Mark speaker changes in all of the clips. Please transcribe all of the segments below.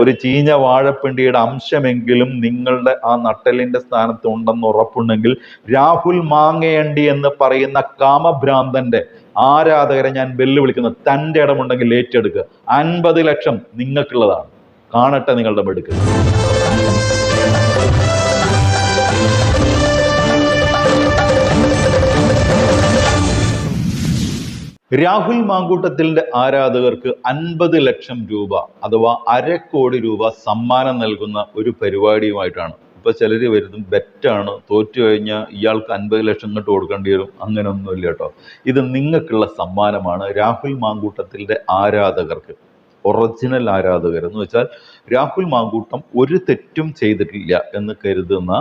Speaker 1: ഒരു ചീഞ്ഞ വാഴപ്പിണ്ടിയുടെ അംശമെങ്കിലും നിങ്ങളുടെ ആ നട്ടലിന്റെ സ്ഥാനത്ത് ഉണ്ടെന്ന് ഉറപ്പുണ്ടെങ്കിൽ രാഹുൽ മാങ്ങയണ്ടി എന്ന് പറയുന്ന കാമഭ്രാന്തന്റെ ആരാധകരെ ഞാൻ വെല്ലുവിളിക്കുന്നു. തന്റെ ഇടമുണ്ടെങ്കിൽ ഏറ്റെടുക്കുക. 50 ലക്ഷം നിങ്ങൾക്കുള്ളതാണ്. കാണട്ടെ നിങ്ങളുടെ മെടുക്ക്. രാഹുൽ മാങ്കൂട്ടത്തിന്റെ ആരാധകർക്ക് 50 ലക്ഷം രൂപ അഥവാ 1/2 കോടി രൂപ സമ്മാനം നൽകുന്ന ഒരു പരിപാടിയുമായിട്ടാണ്. ഇപ്പൊ ചിലര് വരുന്നത് ബെറ്റാണ്, തോറ്റു കഴിഞ്ഞാൽ ഇയാൾക്ക് 50 ലക്ഷം ഇങ്ങോട്ട് കൊടുക്കേണ്ടി വരും. അങ്ങനെയൊന്നുമില്ല കേട്ടോ. ഇത് നിങ്ങൾക്കുള്ള സമ്മാനമാണ്. രാഹുൽ മാങ്കൂട്ടത്തിന്റെ ആരാധകർക്ക്, ഒറിജിനൽ ആരാധകർ എന്ന് വെച്ചാൽ രാഹുൽ മാങ്കൂട്ടം ഒരു തെറ്റും ചെയ്തിട്ടില്ല എന്ന് കരുതുന്ന,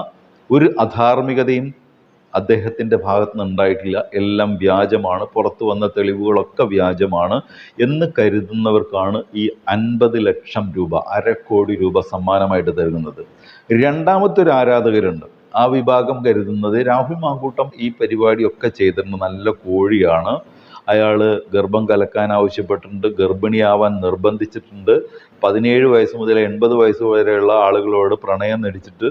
Speaker 1: ഒരു അധാർമികതയും അദ്ദേഹത്തിന്റെ ഭാഗത്ത് നിന്ന് ഉണ്ടായിട്ടില്ല, എല്ലാം വ്യാജമാണ്, പുറത്തു വന്ന തെളിവുകളൊക്കെ വ്യാജമാണ് എന്ന് കരുതുന്നവർക്കാണ് ഈ 50 ലക്ഷം രൂപ, 1/2 കോടി രൂപ സമ്മാനമായിട്ട് നൽകുന്നത്. രണ്ടാമത്തെ ഒരു ആരാധകരുണ്ട്. ആ വിഭാഗം കരുതുന്നത് രാഹുൽ മാങ്കൂട്ടം ഈ പരിപാടിയൊക്കെ ചെയ്തിട്ടുണ്ട്, നല്ല കോഴിയാണ്, അയാൾ ഗർഭം കലക്കാൻ ആവശ്യപ്പെട്ടിട്ടുണ്ട്, ഗർഭിണിയാവാൻ നിർബന്ധിച്ചിട്ടുണ്ട്, 17 വയസ്സ് മുതൽ 80 വയസ്സ് വരെയുള്ള ആളുകളോട് പ്രണയം നടിച്ചിട്ട്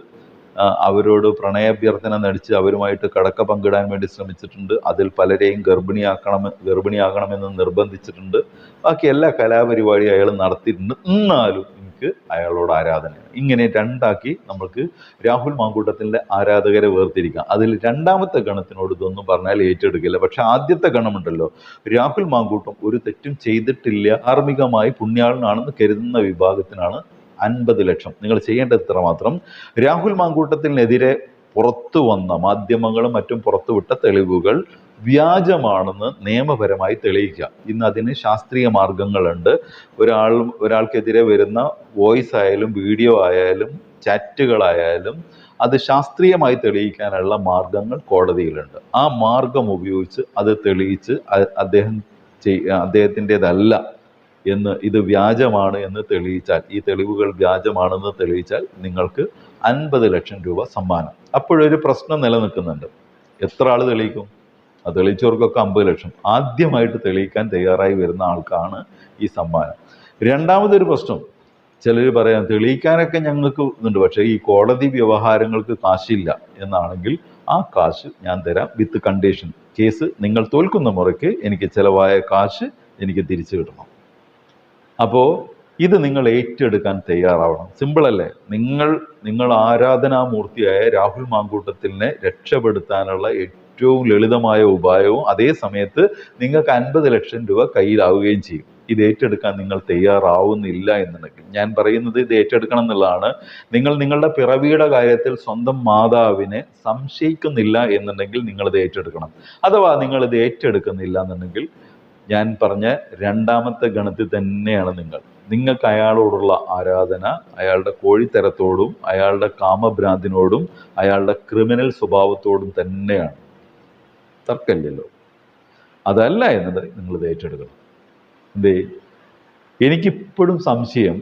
Speaker 1: അവരോട് പ്രണയാഭ്യർത്ഥന നടിച്ച് അവരുമായിട്ട് കടക്ക പങ്കിടാൻ വേണ്ടി ശ്രമിച്ചിട്ടുണ്ട്, അതിൽ പലരെയും ഗർഭിണിയാകണമെന്ന് നിർബന്ധിച്ചിട്ടുണ്ട്, ബാക്കി എല്ലാ കലാപരിപാടിയും അയാൾ നടത്തിയിട്ടുണ്ട്. എന്നാലും എനിക്ക് അയാളോട് ആരാധനയാണ്. ഇങ്ങനെ രണ്ടാക്കി നമുക്ക് രാഹുൽ മാങ്കൂട്ടത്തിൻ്റെ ആരാധകരെ വേർതിരിക്കാം. അതിൽ രണ്ടാമത്തെ ഗണത്തിനോട് ഇതൊന്നും പറഞ്ഞാൽ ഏറ്റെടുക്കില്ല. പക്ഷെ ആദ്യത്തെ ഗണമുണ്ടല്ലോ, രാഹുൽ മാങ്കൂട്ടം ഒരു തെറ്റും ചെയ്തിട്ടില്ല, ധാർമ്മികമായി പുണ്യാളനാണെന്ന് കരുതുന്ന വിഭാഗത്തിനാണ് 50 ലക്ഷം. നിങ്ങൾ ചെയ്യേണ്ടത് ഇത്ര മാത്രം: രാഹുൽ മാങ്കൂട്ടത്തിനെതിരെ പുറത്തു വന്ന മാധ്യമങ്ങളും മറ്റും പുറത്തുവിട്ട തെളിവുകൾ വ്യാജമാണെന്ന് നിയമപരമായി തെളിയിക്കുക. ഇന്ന് അതിന് ശാസ്ത്രീയ മാർഗങ്ങളുണ്ട്. ഒരാൾക്കെതിരെ വരുന്ന വോയിസ് ആയാലും വീഡിയോ ആയാലും ചാറ്റുകളായാലും അത് ശാസ്ത്രീയമായി തെളിയിക്കാനുള്ള മാർഗങ്ങൾ കോടതിയിലുണ്ട്. ആ മാർഗം ഉപയോഗിച്ച് അത് തെളിയിച്ച് അദ്ദേഹത്തിൻ്റെതല്ല എന്ന്, ഇത് വ്യാജമാണ് എന്ന് തെളിയിച്ചാൽ, ഈ തെളിവുകൾ വ്യാജമാണെന്ന് തെളിയിച്ചാൽ നിങ്ങൾക്ക് 50 ലക്ഷം രൂപ സമ്മാനം. അപ്പോഴൊരു പ്രശ്നം നിലനിൽക്കുന്നുണ്ട്. എത്ര ആൾ തെളിയിക്കും? അത് തെളിയിച്ചവർക്കൊക്കെ 50 ലക്ഷം. ആദ്യമായിട്ട് തെളിയിക്കാൻ തയ്യാറായി വരുന്ന ആൾക്കാണ് ഈ സമ്മാനം. രണ്ടാമതൊരു പ്രശ്നം, ചിലർ പറയാം തെളിയിക്കാനൊക്കെ ഞങ്ങൾക്ക് ഇതുണ്ട്, പക്ഷേ ഈ കോടതി വ്യവഹാരങ്ങൾക്ക് കാശില്ല എന്നാണെങ്കിൽ ആ കാശ് ഞാൻ തരാം വിത്ത് കണ്ടീഷൻ. കേസ് നിങ്ങൾ തോൽക്കുന്ന മുറയ്ക്ക് എനിക്ക് ചിലവായ കാശ് എനിക്ക് തിരിച്ചു കിട്ടണം. അപ്പോൾ ഇത് നിങ്ങൾ ഏറ്റെടുക്കാൻ തയ്യാറാവണം. സിമ്പിളല്ലേ? നിങ്ങൾ ആരാധനാമൂർത്തിയായ രാഹുൽ മാങ്കൂട്ടത്തിനെ രക്ഷപ്പെടുത്താനുള്ള ഏറ്റവും ലളിതമായ ഉപായവും അതേ സമയത്ത് നിങ്ങൾക്ക് 50 ലക്ഷം രൂപ കയ്യിലാവുകയും ചെയ്യും. ഇത് ഏറ്റെടുക്കാൻ നിങ്ങൾ തയ്യാറാവുന്നില്ല എന്നുണ്ടെങ്കിൽ, ഞാൻ പറയുന്നത് ഇത് ഏറ്റെടുക്കണം എന്നുള്ളതാണ്. നിങ്ങളുടെ പിറവിയുടെ കാര്യത്തിൽ സ്വന്തം മാതാവിനെ സംശയിക്കുന്നില്ല എന്നുണ്ടെങ്കിൽ നിങ്ങളിത് ഏറ്റെടുക്കണം. അഥവാ നിങ്ങളിത് ഏറ്റെടുക്കുന്നില്ല എന്നുണ്ടെങ്കിൽ ഞാൻ പറഞ്ഞ രണ്ടാമത്തെ ഗണത്തിൽ തന്നെയാണ് നിങ്ങൾക്ക് അയാളോടുള്ള ആരാധന അയാളുടെ കോഴിത്തരത്തോടും അയാളുടെ കാമഭ്രാന്തിനോടും അയാളുടെ ക്രിമിനൽ സ്വഭാവത്തോടും തന്നെയാണ്. തർക്കമില്ലല്ലോ. അതല്ല എന്നുണ്ടെങ്കിൽ നിങ്ങളിത് ഏറ്റെടുക്കണം. എനിക്കിപ്പോഴും സംശയം,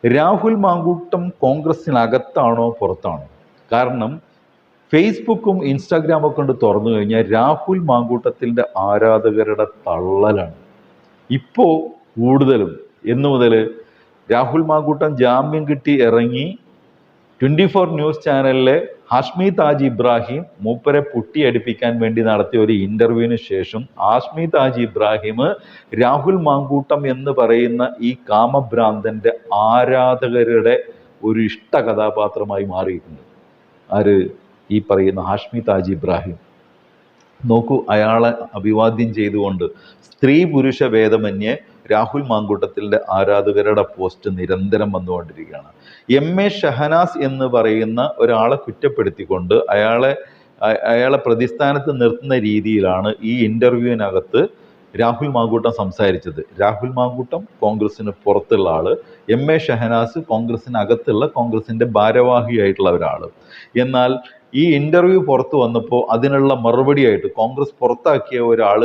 Speaker 1: രാഹുൽ മാങ്കൂട്ടം കോൺഗ്രസിനകത്താണോ പുറത്താണോ? കാരണം ഫേസ്ബുക്കും ഇൻസ്റ്റാഗ്രാമും ഒക്കെ കൊണ്ട് തുറന്നു കഴിഞ്ഞാൽ രാഹുൽ മാങ്കൂട്ടത്തിൻ്റെ ആരാധകരുടെ തള്ളലാണ്. ഇപ്പോൾ കൂടുതലും എന്നു മുതൽ രാഹുൽ മാങ്കൂട്ടം ജാമ്യം കിട്ടി ഇറങ്ങി 24 ന്യൂസ് ചാനലിലെ ഹാഷ്മി താജ് ഇബ്രാഹിം മൂപ്പരെ പുട്ടിയടിപ്പിക്കാൻ വേണ്ടി നടത്തിയ ഒരു ഇന്റർവ്യൂവിന് ശേഷം ഹാഷ്മി താജ് ഇബ്രാഹിം രാഹുൽ മാങ്കൂട്ടം എന്ന് പറയുന്ന ഈ കാമഭ്രാന്തന്റെ ആരാധകരുടെ ഒരു ഇഷ്ട കഥാപാത്രമായി മാറിയിട്ടുണ്ട്. ആര്? ഈ പറയുന്ന ഹാഷ്മി താജ് ഇബ്രാഹിം. നോക്കൂ, അയാളെ അഭിവാദ്യം ചെയ്തുകൊണ്ട് സ്ത്രീ പുരുഷ ഭേദമന്യേ രാഹുൽ മാങ്കൂട്ടത്തിൻ്റെ ആരാധകരുടെ പോസ്റ്റ് നിരന്തരം വന്നുകൊണ്ടിരിക്കുകയാണ്. MA ഷഹനാസ് എന്ന് പറയുന്ന ഒരാളെ കുറ്റപ്പെടുത്തിക്കൊണ്ട് അയാളെ പ്രതിസ്ഥാനത്ത് നിർത്തുന്ന രീതിയിലാണ് ഈ ഇന്റർവ്യൂവിനകത്ത് രാഹുൽ മാങ്കൂട്ടം സംസാരിച്ചത്. രാഹുൽ മാങ്കൂട്ടം കോൺഗ്രസിന് പുറത്തുള്ള ആള്, MA ഷഹനാസ് കോൺഗ്രസിനകത്തുള്ള കോൺഗ്രസിന്റെ ഭാരവാഹിയായിട്ടുള്ള ഒരാള്. എന്നാൽ ഈ ഇന്റർവ്യൂ പുറത്തു വന്നപ്പോൾ അതിനുള്ള മറുപടിയായിട്ട് കോൺഗ്രസ് പുറത്താക്കിയ ഒരാൾ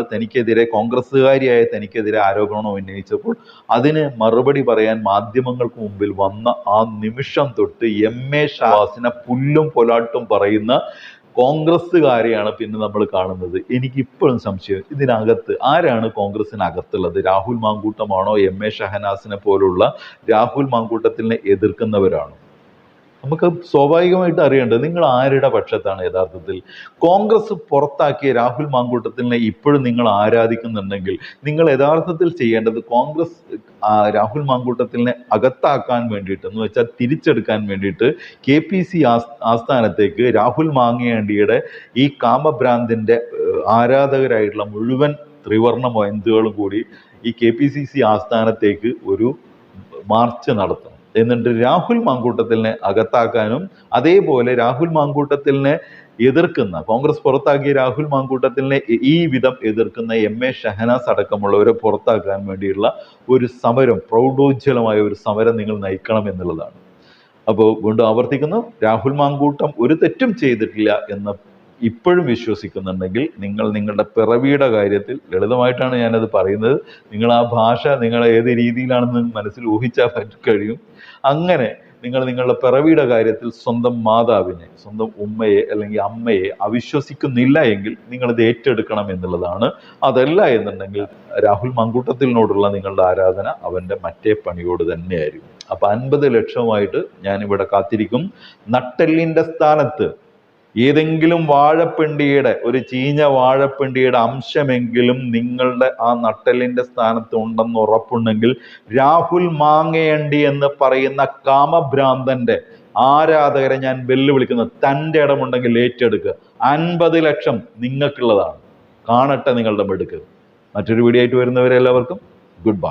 Speaker 1: കോൺഗ്രസ്സുകാരിയായ തനിക്കെതിരെ ആരോപണം ഉന്നയിച്ചപ്പോൾ അതിന് മറുപടി പറയാൻ മാധ്യമങ്ങൾക്ക് മുമ്പിൽ വന്ന ആ നിമിഷം തൊട്ട് MA ഷഹനാസിനെ പുല്ലും പൊലാട്ടും പറയുന്ന കോൺഗ്രസ്സുകാരെയാണ് പിന്നെ നമ്മൾ കാണുന്നത്. എനിക്കിപ്പോഴും സംശയം, ഇതിനകത്ത് ആരാണ് കോൺഗ്രസിനകത്തുള്ളത്? രാഹുൽ മാങ്കൂട്ടമാണോ? എം.എ. ഷഹനാസിനെ പോലുള്ള രാഹുൽ മാങ്കൂട്ടത്തിനെ എതിർക്കുന്നവരാണോ? നമുക്ക് സ്വാഭാവികമായിട്ട് അറിയേണ്ടത് നിങ്ങൾ ആരുടെ പക്ഷത്താണ് യഥാർത്ഥത്തിൽ. കോൺഗ്രസ് പുറത്താക്കിയ രാഹുൽ മാങ്കൂട്ടത്തിനെ ഇപ്പോഴും നിങ്ങൾ ആരാധിക്കുന്നുണ്ടെങ്കിൽ നിങ്ങൾ യഥാർത്ഥത്തിൽ ചെയ്യേണ്ടത് കോൺഗ്രസ് രാഹുൽ മാങ്കൂട്ടത്തിനെ അകത്താക്കാൻ വേണ്ടിയിട്ട്, എന്ന് വെച്ചാൽ തിരിച്ചെടുക്കാൻ വേണ്ടിയിട്ട് KPC ആസ്ഥാനത്തേക്ക് രാഹുൽ മാങ്ങേണ്ടിയുടെ ഈ കാമഭ്രാന്തിന്റെ ആരാധകരായിട്ടുള്ള മുഴുവൻ ത്രിവർണ്ണ മൊയന്തുകളും കൂടി ഈ KPCC ആസ്ഥാനത്തേക്ക് ഒരു മാർച്ച് നടത്തണം. എന്നിട്ട് രാഹുൽ മാങ്കൂട്ടത്തിനെ അകത്താക്കാനും അതേപോലെ രാഹുൽ മാങ്കൂട്ടത്തിനെ എതിർക്കുന്ന, കോൺഗ്രസ് പുറത്താക്കിയ രാഹുൽ മാങ്കൂട്ടത്തിനെ ഈ വിധം എതിർക്കുന്ന എം.എ. ഷഹനാസ് അടക്കമുള്ളവരെ പുറത്താക്കാൻ വേണ്ടിയുള്ള ഒരു സമരം, പ്രൗഢോജ്വലമായ ഒരു സമരം നിങ്ങൾ നയിക്കണം എന്നുള്ളതാണ്. അപ്പോൾ വീണ്ടും ആവർത്തിക്കുന്നു, രാഹുൽ മാങ്കൂട്ടം ഒരു തെറ്റും ചെയ്തിട്ടില്ല എന്ന് ഇപ്പോഴും വിശ്വസിക്കുന്നുണ്ടെങ്കിൽ നിങ്ങൾ നിങ്ങളുടെ പിറവിയുടെ കാര്യത്തിൽ, ലളിതമായിട്ടാണ് ഞാനത് പറയുന്നത്, നിങ്ങൾ ആ ഭാഷ നിങ്ങൾ ഏത് രീതിയിലാണെന്ന് മനസ്സിൽ ഊഹിച്ചാൽ കഴിയും. അങ്ങനെ നിങ്ങൾ നിങ്ങളുടെ പിറവിയുടെ കാര്യത്തിൽ സ്വന്തം മാതാവിനെ, സ്വന്തം ഉമ്മയെ അല്ലെങ്കിൽ അമ്മയെ അവിശ്വസിക്കുന്നില്ല എങ്കിൽ നിങ്ങളിത് ഏറ്റെടുക്കണം എന്നുള്ളതാണ്. അതല്ല എന്നുണ്ടെങ്കിൽ രാഹുൽ മാങ്കൂട്ടത്തിനോടുള്ള നിങ്ങളുടെ ആരാധന അവൻ്റെ മറ്റേ പണിയോട് തന്നെയായിരിക്കും. അപ്പം 50 ലക്ഷവുമായിട്ട് ഞാനിവിടെ കാത്തിരിക്കും. നട്ടെല്ലിൻ്റെ സ്ഥാനത്ത് ഏതെങ്കിലും വാഴപ്പിണ്ടിയുടെ, ഒരു ചീഞ്ഞ വാഴപ്പിണ്ടിയുടെ അംശമെങ്കിലും നിങ്ങളുടെ ആ നട്ടെല്ലിന്റെ സ്ഥാനത്ത് ഉണ്ടെന്ന് ഉറപ്പുണ്ടെങ്കിൽ രാഹുൽ മാങ്ങേണ്ടി എന്ന് പറയുന്ന കാമഭ്രാന്തന്റെ ആരാധകരെ ഞാൻ വെല്ലുവിളിക്കുന്നത്, തൻ്റെ ഇടമുണ്ടെങ്കിൽ ഏറ്റെടുക്കുക. 50 ലക്ഷം നിങ്ങൾക്കുള്ളതാണ്. കാണട്ടെ നിങ്ങളുടെ മിടുക്ക്. മറ്റൊരു വീഡിയോ ആയിട്ട് വരുന്നവരെ എല്ലാവർക്കും ഗുഡ് ബൈ.